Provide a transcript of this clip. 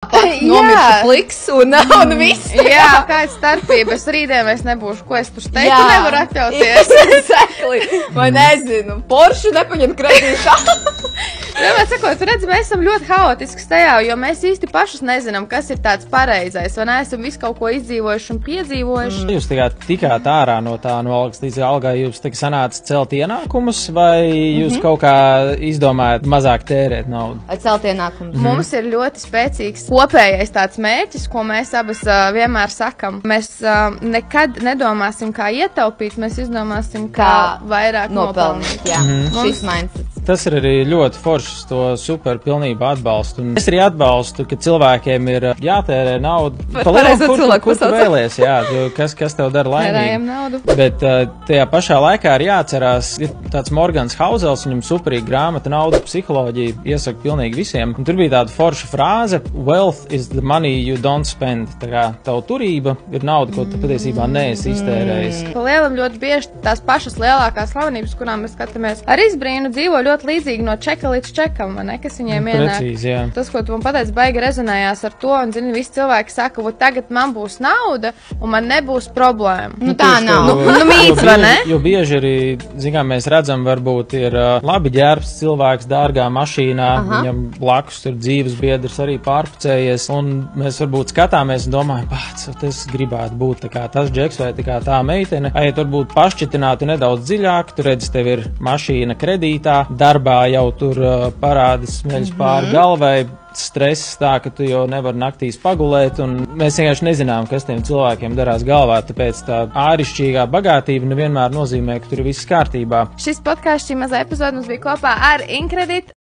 Nomiršu pliks un viss. Jā, kāda starpība. Es rītdien vairs nebūšu, ko es tur steigtu nevaru atļauties. Exactly. Vai nezinu, Porsche nepaņem kredītā. Vienmēr sakot, tu redzi, mēs esam ļoti haotiski tajā, jo mēs īsti pašus nezinām, kas ir tāds pareizais, vai neesam visu kaut ko izdzīvojuši un piedzīvojuši. Jūs tikāt ārā no tā no algas līdz algai, jūs sanāca celt ienākumus, vai jūs kaut kā izdomājat mazāk tērēt naudu? Celt ienākumus. Mums ir ļoti spēcīgs kopējais tāds mērķis, ko mēs abas vienmēr sakam. Mēs nekad nedomāsim, kā ietaupīt, mēs izdomāsim, kā vairāk nopelnīt. Jā, šis mindsets. Tas ir arī ļoti foršs, to super pilnībā atbalstu. Un es arī atbalstu, ka cilvēkiem ir jātērē naudu. Kur tu vēlies, jā, kas tev dara laimīgu. Bet tajā pašā laikā ir jāatcerās, ir tāds Morgans Hausels, viņam superīga grāmata Nauda psiholoģija, iesaka pilnīgi visiem. Un tur bija tāda forša frāze, wealth is the money you don't spend. Tā kā tavu turība ir nauda, ko tu patiesībā neesi iztērējis. Lielam ļoti bieži tās pašas lielākās slavenības, kurām mēs skatāmies, ar izbrīnu dzīvo ļoti līdzīgi no čeka līdz čekam, ne, kas viņiem ienāk. Precīzi, jā. Tas, ko tu man pateici, baigi rezonējās ar to, un, zini, visi cilvēki saka, tagad man būs nauda, un man nebūs problēma. Nu tā nav. Mīts, vai ne? Jo bieži arī, zinām, mēs redzam, varbūt ir labi ģērbs cilvēks dārgā mašīnā, viņam blakus ir dzīves biedrs arī pārpucējies, un mēs varbūt skatāmies un domājam, pats, es gribētu būt tā kā tas džeks vai tā kā tā meitene. Aiet varbūt pašķitināti nedaudz dziļāk, tu redzi, tev ir mašīna kredītā, darbā jau tur parādas smeļas pāri galvai, stress tā, ka tu jau nevar naktīs pagulēt, un mēs vienkārši nezinām, kas tiem cilvēkiem darās galvā, tāpēc tā ārišķīgā bagātība nevienmēr nozīmē, ka tur ir viss kārtībā. Šis podkāsts, šī mazā epizode mums bija kopā ar Incredit.